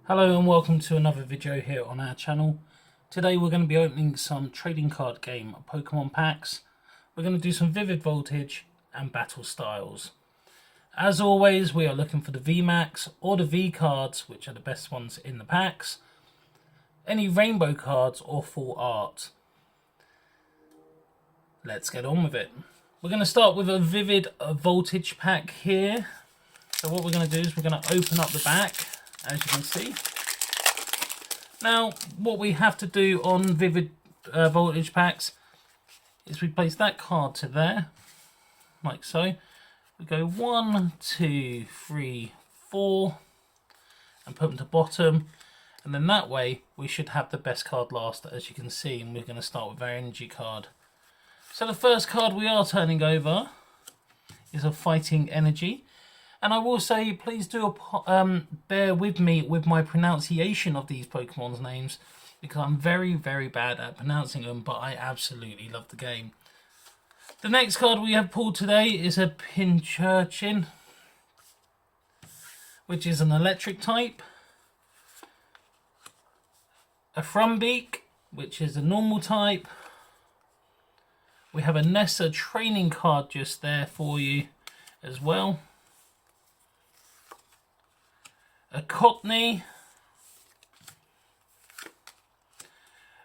Hello and welcome to another video here on our channel. Today we're going to be opening some trading card game Pokemon packs. We're going to do some Vivid Voltage and Battle Styles. As always, we are looking for the VMAX or the V cards, which are the best ones in the packs. Any rainbow cards or full art. Let's get on with it. We're going to start with a Vivid Voltage pack here. So what we're going to do is we're going to open up the back, as you can see. Now, what we have to do on Vivid Voltage packs is we place that card to there, like so. We go 1, 2, 3, 4, and put them to bottom. And then that way, we should have the best card last, as you can see. And we're going to start with our energy card. So the first card we are turning over is a Fighting Energy. And I will say, please do bear with me with my pronunciation of these Pokemon's names, because I'm very, very bad at pronouncing them, but I absolutely love the game. The next card we have pulled today is a Pincurchin, which is an electric type. A Frumbeak, which is a normal type. We have a Nessa training card just there for you as well. A Cottony,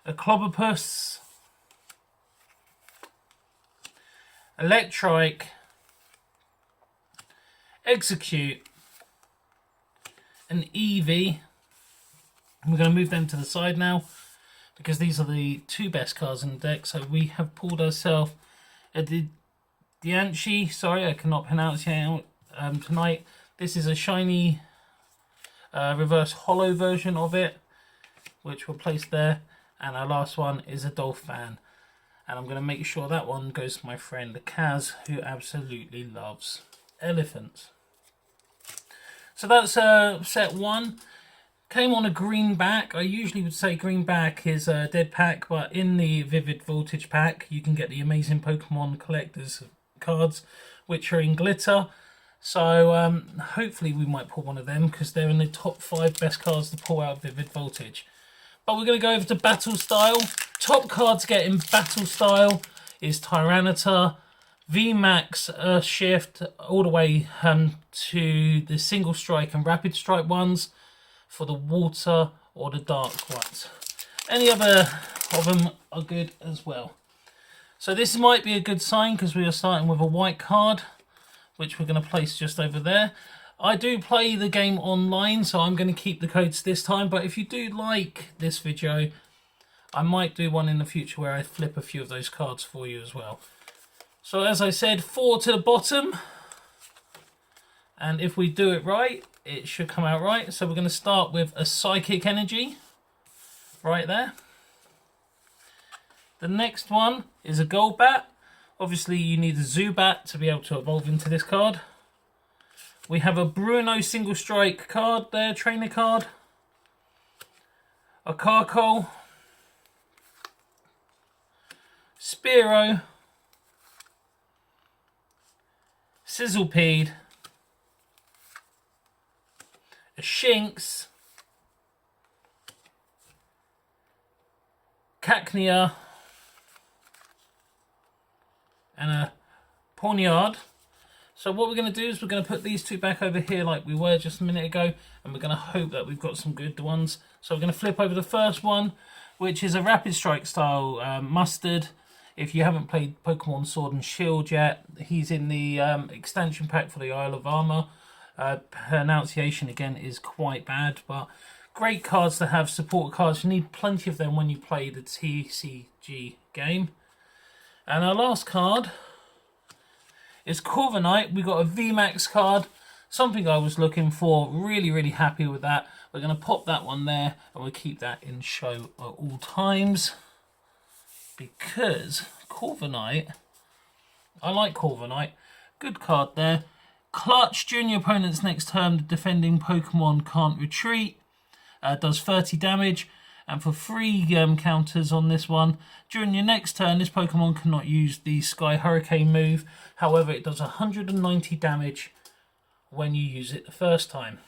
a Clobopus, Electrike, Execute, an Eevee. We're going to move them to the side now because these are the two best cards in the deck. So we have pulled ourselves a Dianchi. Sorry, I cannot pronounce it tonight. This is a shiny reverse hollow version of it, which we'll place there. And our last one is a Dolphin. And I'm going to make sure that one goes to my friend Kaz, who absolutely loves elephants. So that's set one. Came on a green back. I usually would say green back is a dead pack, but in the Vivid Voltage pack, you can get the amazing Pokemon collectors cards, which are in glitter. So hopefully we might pull one of them because they're in the top 5 best cards to pull out of Vivid Voltage. But we're going to go over to Battle Style. Top card to get in Battle Style is Tyranitar, VMAX, Earthshift, all the way to the Single Strike and Rapid Strike ones for the Water or the Dark ones. Any other of them are good as well. So this might be a good sign because we are starting with a white card, which we're going to place just over there. I do play the game online, so I'm going to keep the codes this time. But if you do like this video, I might do one in the future where I flip a few of those cards for you as well. So as I said, 4 to the bottom. And if we do it right, it should come out right. So we're going to start with a Psychic Energy right there. The next one is a Golbat. Obviously, you need a Zubat to be able to evolve into this card. We have a Bruno Single Strike card there, trainer card. A Carkol. Spearow. Sizzlepede. A Shinx. Cacnea. And a Poniard. So what we're going to do is we're going to put these two back over here like we were just a minute ago, and we're going to hope that we've got some good ones. So we're going to flip over the first one, which is a Rapid Strike style Mustard. If you haven't played Pokemon Sword and Shield yet, he's in the extension pack for the Isle of Armor. Pronunciation again is quite bad, but great cards to have, support cards. You need plenty of them when you play the TCG game. And our last card is Corviknight. We got a VMAX card, something I was looking for. Really, really happy with that. We're going to pop that one there, and we'll keep that in show at all times. Because Corviknight, I like Corviknight. Good card there. Clutch, during your opponent's next turn, the defending Pokemon can't retreat. Does 30 damage. And for 3 counters on this one, during your next turn, this Pokemon cannot use the Sky Hurricane move. However, it does 190 damage when you use it the first time.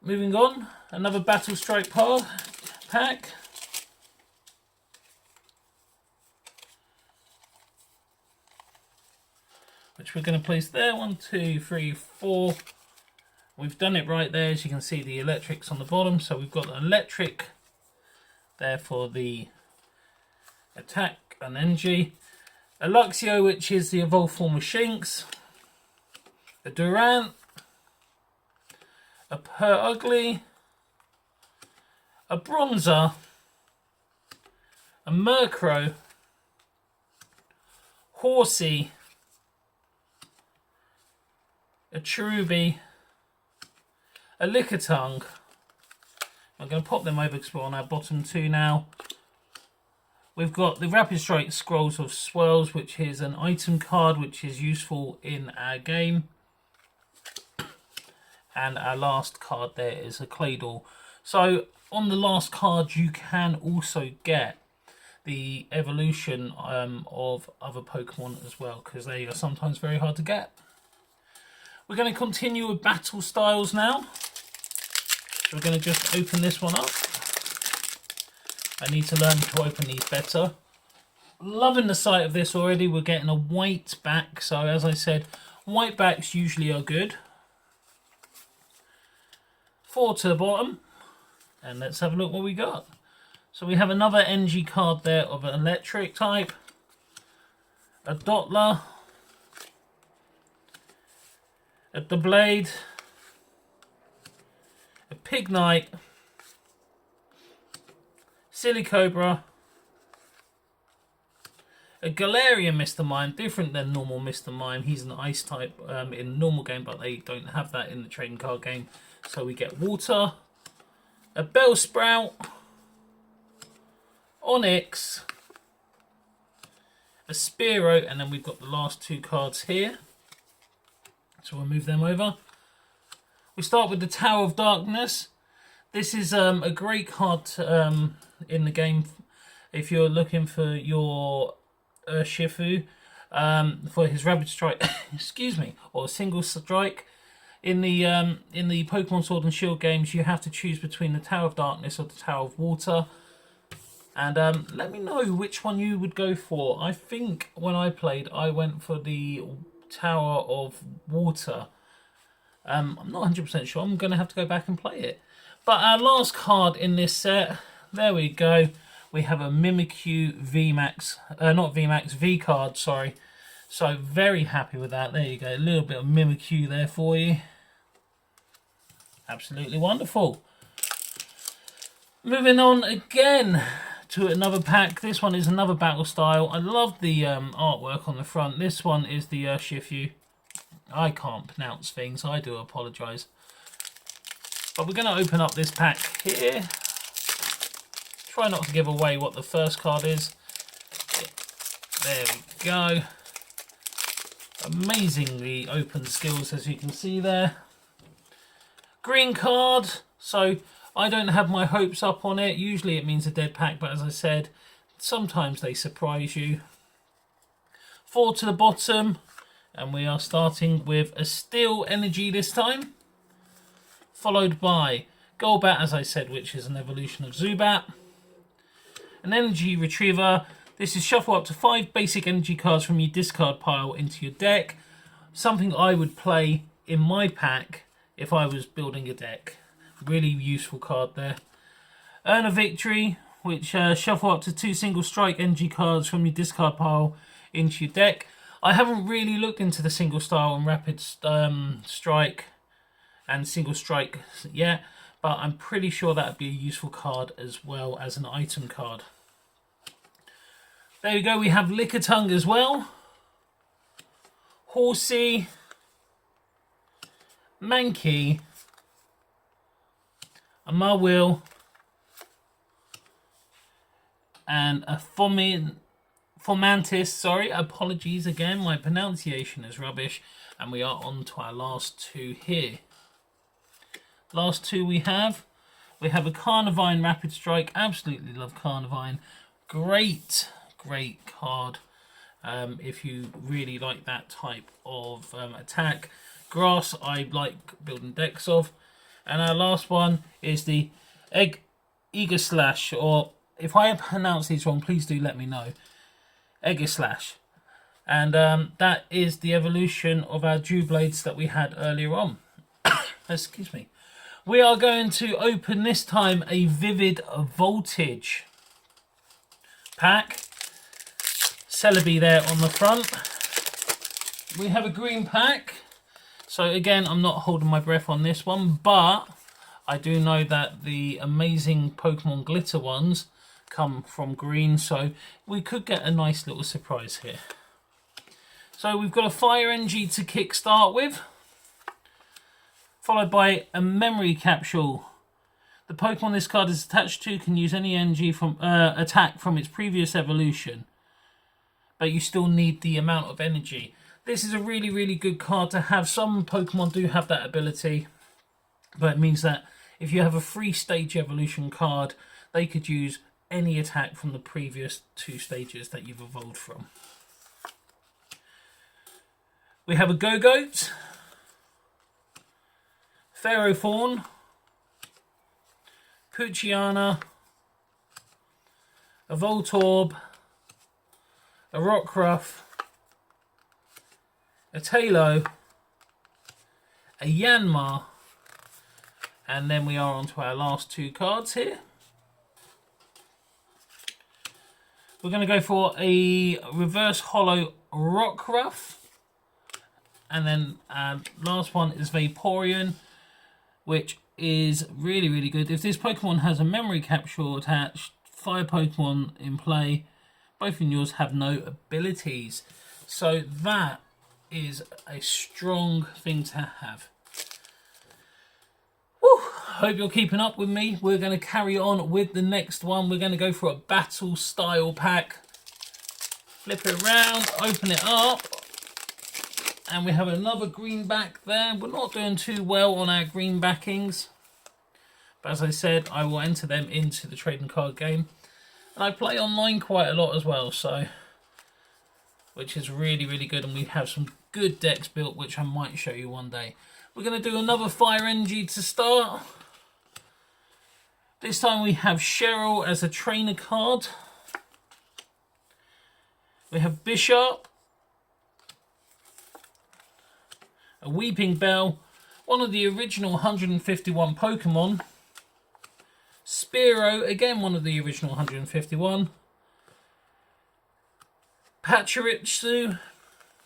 Moving on, another Battle Strike pack. Which we're going to place there. 1, 2, 3, 4. We've done it right there. As you can see, the electrics on the bottom. So we've got an electric there for the attack and energy. A Luxio, which is the evolved form of Shinx. A Durant. A Ugly. A Bronzer. A Murkrow. Horsey. A Cherubi, a Lickitung. I'm going to pop them over because we're on our bottom two now. We've got the Rapid Strike Scrolls of Swirls, which is an item card which is useful in our game. And our last card there is a Claydol. So on the last card you can also get the evolution of other Pokemon as well, because they are sometimes very hard to get. We're going to continue with battle styles now. So we're going to just open this one up. I need to learn to open these better. Loving the sight of this already. We're getting a white back. So as I said, white backs usually are good. 4 to the bottom. And let's have a look what we got. So we have another NG card there of an electric type. A Dottler. A Doublade, a Pignite, Silicobra, a Galarian Mr. Mime, different than normal Mr. Mime. He's an ice type in the normal game, but they don't have that in the trading card game. So we get water, a Bellsprout, Onyx, a Spearow, and then we've got the last two cards here. So we'll move them over. We start with the Tower of Darkness. This is a great card in the game if you're looking for your Shifu for his Rapid Strike, excuse me, or Single Strike. In the Pokemon Sword and Shield games, you have to choose between the Tower of Darkness or the Tower of Water. And let me know which one you would go for. I think when I played, I went for the Tower of Water. I'm not 100% sure. I'm going to have to go back and play it. But our last card in this set, there we go. We have a Mimikyu VMAX, not VMAX, V card, sorry. So very happy with that. There you go. A little bit of Mimikyu there for you. Absolutely wonderful. Moving on again to another pack. This one is another battle style. I love the artwork on the front. This one is the Shifu. I can't pronounce things. I do apologise. But we're going to open up this pack here. Try not to give away what the first card is. There we go. Amazingly open skills, as you can see there. Green card. So I don't have my hopes up on it. Usually it means a dead pack, but as I said, sometimes they surprise you. 4 to the bottom, and we are starting with a Steel Energy this time, followed by Golbat, as I said, which is an evolution of Zubat. An Energy Retriever. This is shuffle up to 5 basic energy cards from your discard pile into your deck. Something I would play in my pack if I was building a deck. Really useful card there. Earn a Victory, which shuffle up to 2 single strike energy cards from your discard pile into your deck. I haven't really looked into the single style and rapid strike and single strike yet, but I'm pretty sure that would be a useful card as well as an item card. There we go, we have Lickitung as well. Horsey. Mankey. A Marwheel. And a Fomantis, sorry, apologies again, my pronunciation is rubbish. And we are on to our last two here. Last two we have a Carnivine Rapid Strike. Absolutely love Carnivine. Great card if you really like that type of attack. Grass I like building decks of. And our last one is the Slash, or if I pronounce these wrong, please do let me know. Slash. And that is the evolution of our Dew Blades that we had earlier on. Excuse me. We are going to open this time a Vivid Voltage pack. Celebi there on the front. We have a green pack. So again, I'm not holding my breath on this one, but I do know that the amazing Pokemon Glitter ones come from green, so we could get a nice little surprise here. So we've got a Fire Energy to kickstart with, followed by a Memory Capsule. The Pokemon this card is attached to can use any energy from attack from its previous evolution, but you still need the amount of energy. This is a really, really good card to have. Some Pokemon do have that ability, but it means that if you have a 3-stage evolution card, they could use any attack from the previous 2 stages that you've evolved from. We have a Go-Goat, Ferrothorn, Poochyena, a Voltorb, a Rockruff, a Taillow, a Yanma, and then we are on to our last 2 cards here. We're going to go for a Reverse Hollow Rockruff, and then our last one is Vaporeon, which is really, really good. If this Pokemon has a Memory Capsule attached, 5 Pokemon in play, both of yours have no abilities. So that is a strong thing to have. Woo! Hope you're keeping up with me. We're going to carry on with the next one. We're going to go for a battle style pack. Flip it around, open it up, and we have another green back there. We're not doing too well on our green backings, but as I said, I will enter them into the trading card game. And I play online quite a lot as well, so which is really, really good, and we have some good decks built, which I might show you one day. We're going to do another Fire Energy to start. This time we have Cheryl as a trainer card. We have Bishop, a Weeping Bell, one of the original 151 Pokemon. Spearow, again one of the original 151. Pachirisu,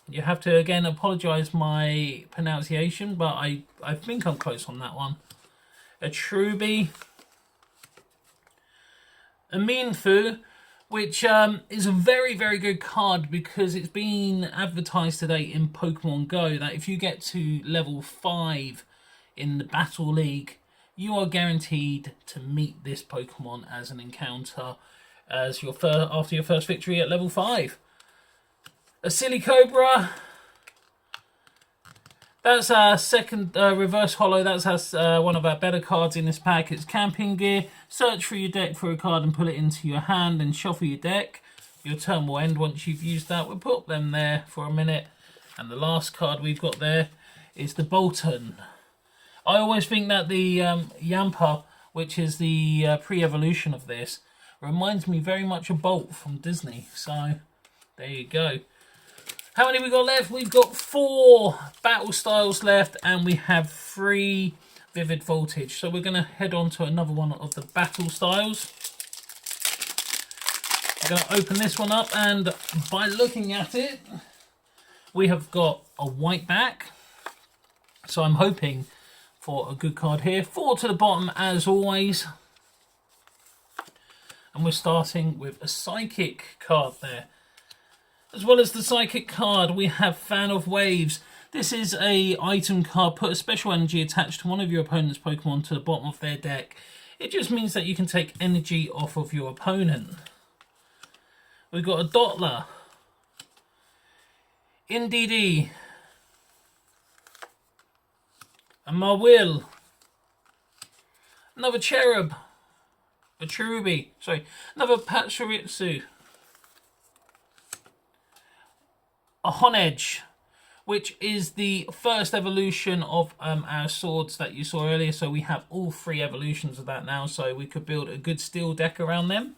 you have to again apologise my pronunciation, but I think I'm close on that one. A Truby, a Mienfoo, which is a very, very good card because it's been advertised today in Pokemon Go that if you get to level 5 in the Battle League, you are guaranteed to meet this Pokemon as an encounter as your after your first victory at level 5. A Silicobra. That's our second Reverse Hollow. That's one of our better cards in this pack. It's Camping Gear. Search through your deck for a card and pull it into your hand and shuffle your deck. Your turn will end once you've used that. We'll put them there for a minute. And the last card we've got there is the Bolton. I always think that the Yampa, which is the pre-evolution of this, reminds me very much of Bolt from Disney. So there you go. How many we got left? We've got 4 battle styles left, and we have 3 Vivid Voltage. So we're going to head on to another one of the battle styles. I'm going to open this one up, and by looking at it, we have got a white back. So I'm hoping for a good card here. 4 to the bottom as always. And we're starting with a Psychic card there. As well as the Psychic card, we have Fan of Waves. This is a item card. Put a special energy attached to one of your opponent's Pokemon to the bottom of their deck. It just means that you can take energy off of your opponent. We've got a Dottler, Indeedee, a Marwill, another Cherub, a Cherubi, another Pachirisu, a Honedge. which is the first evolution of our swords that you saw earlier. So we have all 3 evolutions of that now, so we could build a good steel deck around them.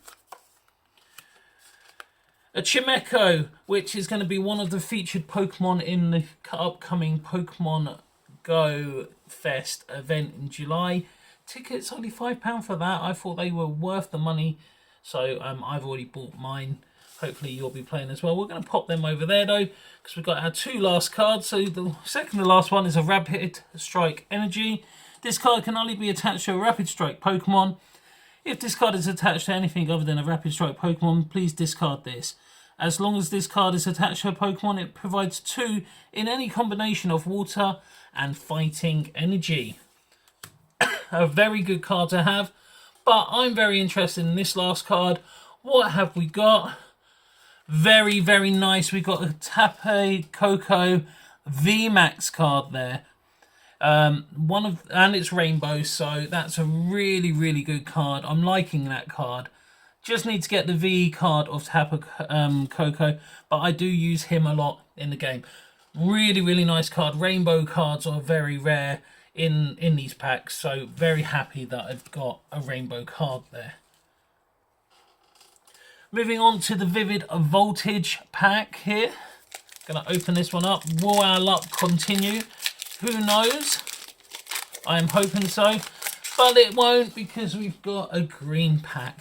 A Chimecho, which is going to be one of the featured Pokemon in the upcoming Pokemon Go Fest event in July. Tickets only £5 for that. I thought they were worth the money, so I've already bought mine. Hopefully you'll be playing as well. We're going to pop them over there though, because we've got our 2 last cards. So the second to last one is a Rapid Strike Energy. This card can only be attached to a Rapid Strike Pokemon. If this card is attached to anything other than a Rapid Strike Pokemon, please discard this. As long as this card is attached to a Pokemon, it provides 2 in any combination of water and fighting energy. A very good card to have, but I'm very interested in this last card. What have we got? Very, very nice. We got a Tapu Koko VMAX card there. And it's rainbow, so that's a really, really good card. I'm liking that card. Just need to get the V card of Tapu Koko, but I do use him a lot in the game. Really, really nice card. Rainbow cards are very rare in these packs, so very happy that I've got a rainbow card there. Moving on to the Vivid Voltage pack here. Gonna open this one up. Will our luck continue? Who knows? I am hoping so, but it won't, because we've got a green pack.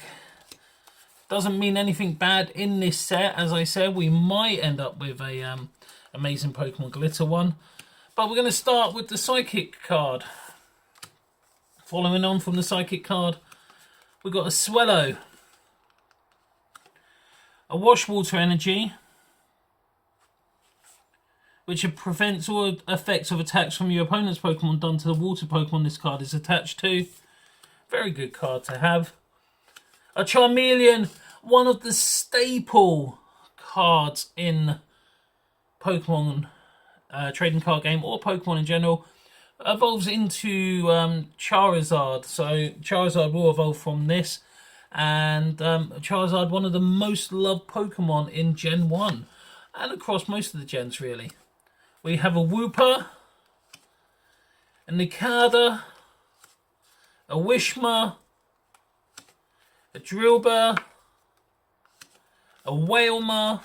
Doesn't mean anything bad in this set. As I said, we might end up with a amazing Pokemon Glitter one. But we're going to start with the Psychic card. Following on from the Psychic card, we've got a Swellow, a Wash Water Energy, which prevents all effects of attacks from your opponent's Pokemon done to the water Pokemon this card is attached to. Very good card to have. A Charmeleon, one of the staple cards in Pokemon trading card game, or Pokemon in general, evolves into Charizard. So Charizard will evolve from this, and Charizard, one of the most loved Pokemon in Gen 1 and across most of the gens really. We have a Wooper, a Nikada, a Wishma, a Drillbur, a Wailmer,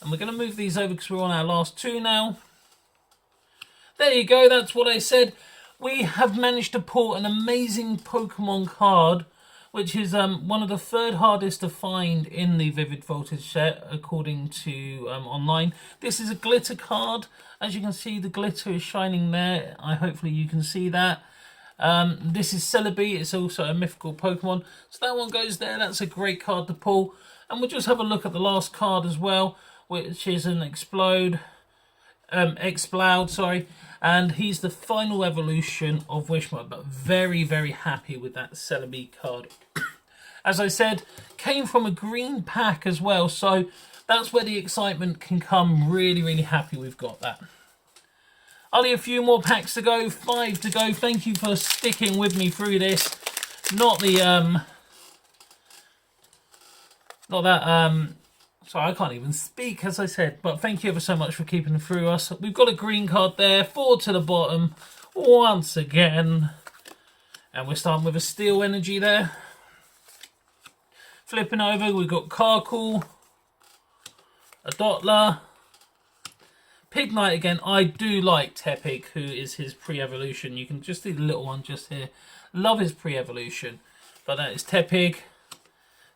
and we're going to move these over because we're on our last 2 now. There you go, that's what I said. We have managed to pull an amazing Pokemon card, which is one of the 3rd hardest to find in the Vivid Voltage set, according to online. This is a glitter card. As you can see, the glitter is shining there. Hopefully you can see that. This is Celebi. It's also a mythical Pokemon. So that one goes there. That's a great card to pull. And we'll just have a look at the last card as well, which is an Exploud, sorry. And he's the final evolution of Wishma, but very, very happy with that Celebi card. As I said, came from a green pack as well, so that's where the excitement can come. Really, really happy we've got that. Only a few more packs to go, 5 to go. Thank you for sticking with me through this. Sorry, I can't even speak, as I said, but thank you ever so much for keeping through us. We've got a green card there, 4 to the bottom, once again. And we're starting with a Steel Energy there. Flipping over, we've got Carcool, a Dottler, Pignite again. I do like Tepig, who is his pre-evolution. You can just see the little one just here. Love his pre-evolution. But that is Tepig,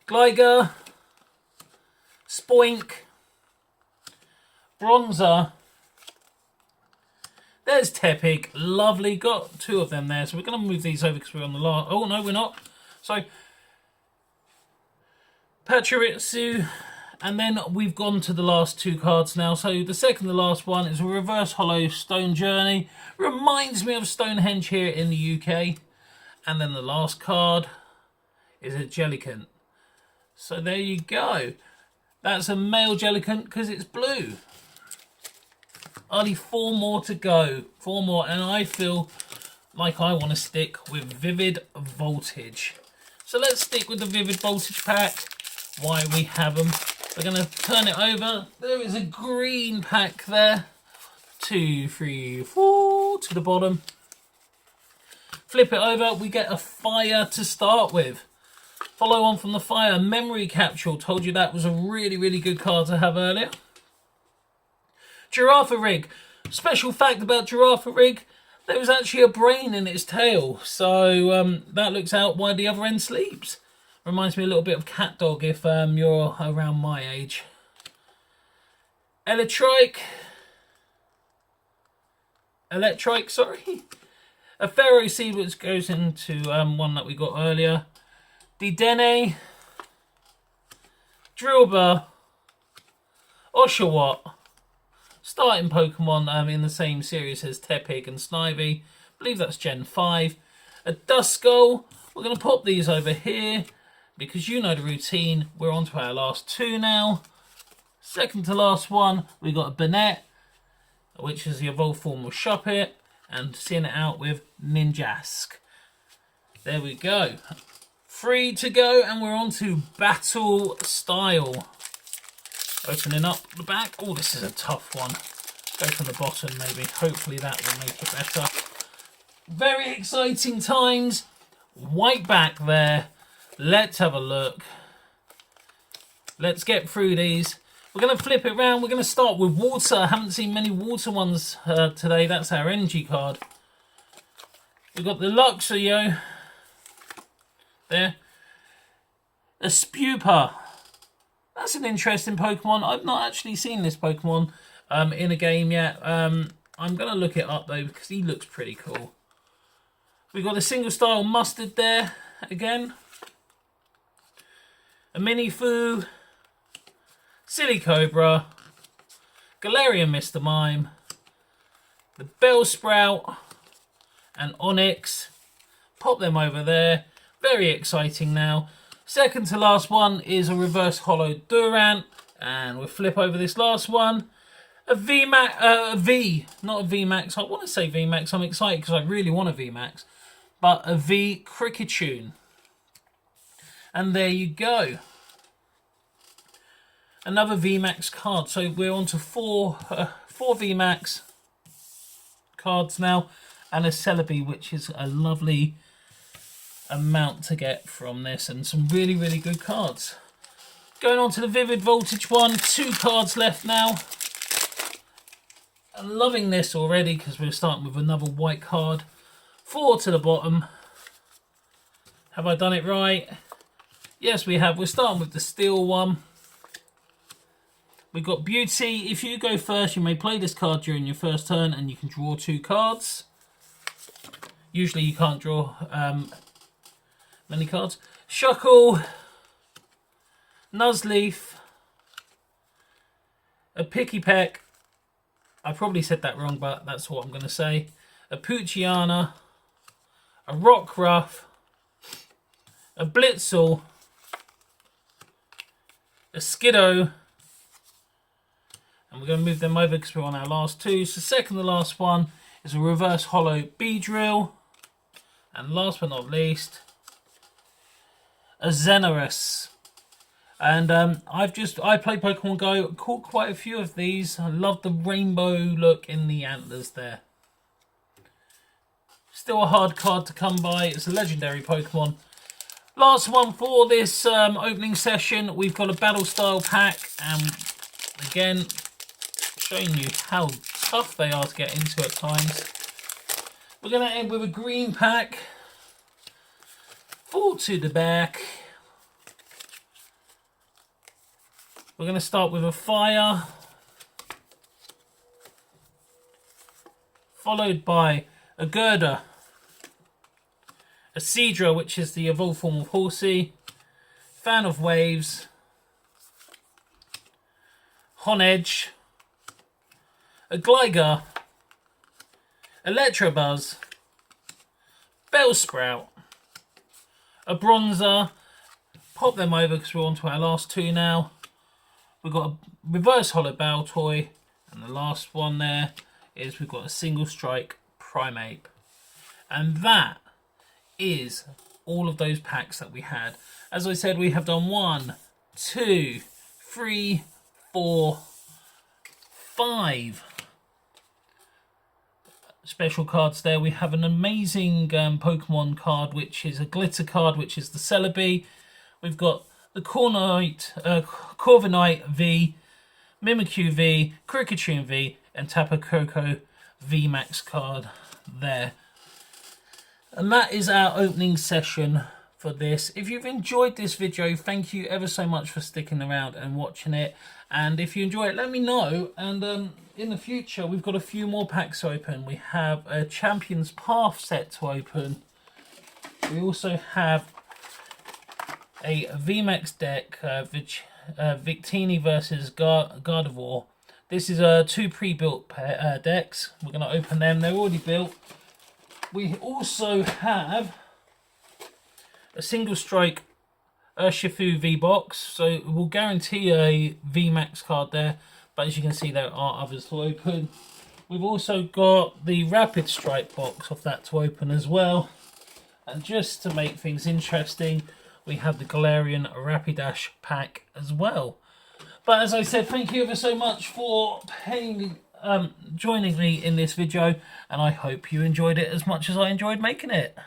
Gligar, Spoink, Bronzer. There's Tepig. Lovely. Got 2 of them there. So we're going to move these over because we're on the last... Oh, no, we're not. So, Pachirisu. And then we've gone to the last 2 cards now. So the second to last one is a Reverse Hollow Stone Journey. Reminds me of Stonehenge here in the UK. And then the last card is a Jellicent. So there you go. That's a male Jellicent because it's blue. Only 4 more to go. 4 more, and I feel like I want to stick with Vivid Voltage. So let's stick with the Vivid Voltage pack while we have them. We're going to turn it over. There is a green pack there. 2, 3, 4 to the bottom. Flip it over, we get a fire to start with. Follow on from the fire, memory capsule. Told you that was a really, really good card to have earlier. Giraffe rig. Special fact about Giraffe rig, there was actually a brain in its tail. So that looks out why the other end sleeps. Reminds me a little bit of Cat Dog if you're around my age. Electric, sorry. A Pharaoh seed which goes into one that we got earlier. Dedenne, Drillbur, Oshawott. Starting Pokemon in the same series as Tepig and Snivy. I believe that's Gen 5. A Duskull. We're going to pop these over here because you know the routine. We're on to our last 2 now. Second to last one, we got a Banette, which is the evolved form of Shuppet, and seeing it out with Ninjask. There we go. 3 to go, and we're on to Battle Style. Opening up the back. Oh, this is a tough one. Go from the bottom, maybe. Hopefully that will make it better. Very exciting times. White back there. Let's have a look. Let's get through these. We're going to flip it around. We're going to start with water. I haven't seen many water ones today. That's our energy card. We've got the Luxio there. A Spupa. That's an interesting Pokemon. I've not actually seen this Pokemon in a game yet. I'm going to look it up though because he looks pretty cool. We've got a single style Mustard there again. A Minifu. Silly Cobra, Galarian Mr. Mime, the Bellsprout, and Onyx. Pop them over there. Very exciting now. Second to last one is a reverse holo Durant, and we'll flip over this last one. A V, not a VMAX. I want to say VMAX. I'm excited because I really want a VMAX, but a V Cricketune. And there you go. Another VMAX card. So we're on to four VMAX cards now. And a Celebi, which is a lovely amount to get from this. And some really, really good cards. Going on to the Vivid Voltage one. 2 cards left now. I'm loving this already because we're starting with another white card. 4 to the bottom. Have I done it right? Yes, we have. We're starting with the steel one. We've got Beauty. If you go first, you may play this card during your first turn and you can draw 2 cards. Usually you can't draw many cards. Shuckle, Nuzleaf, a Picky Peck. I probably said that wrong, but that's what I'm going to say. A Poochyena, a Rockruff, a Blitzel, a Skiddo. And we're going to move them over because we're on our last 2. So second to last one is a reverse holo Beedrill. And last but not least, a Xenorus. And I play Pokemon Go, caught quite a few of these. I love the rainbow look in the antlers there. Still a hard card to come by. It's a legendary Pokemon. Last one for this opening session. We've got a Battle Style pack. And again, showing you how tough they are to get into at times. We're going to end with a green pack. 4 to the back. We're going to start with a fire. Followed by a Gerda. A Seadra, which is the evolved form of Horsey. Fan of Waves. Honedge. A Gligar, Electabuzz, Bellsprout, a Bronzer. Pop them over because we're on to our last 2 now. We've got a reverse holo Baltoy, and the last one there is we've got a single strike Primeape. And that is all of those packs that we had. As I said, we have done 1, 2, 3, 4, 5 special cards there. We have an amazing Pokemon card, which is a glitter card, which is the Celebi. We've got the Corviknight V, Mimikyu V, Kricketune V, and Tapu Koko VMAX card there. And that is our opening session for this. If you've enjoyed this video, thank you ever so much for sticking around and watching it. And if you enjoy it, let me know. And in the future, we've got a few more packs to open. We have a Champions Path set to open. We also have a VMAX deck, Victini versus Gardevoir. This is 2 pre-built decks. We're going to open them. They're already built. We also have a single strike Urshifu V-Box, so we'll guarantee a VMAX card there, but as you can see there are others to open. We've also got the Rapid Strike box of that to open as well, and just to make things interesting, we have the Galarian Rapidash pack as well. But as I said, thank you ever so much for joining me in this video, and I hope you enjoyed it as much as I enjoyed making it.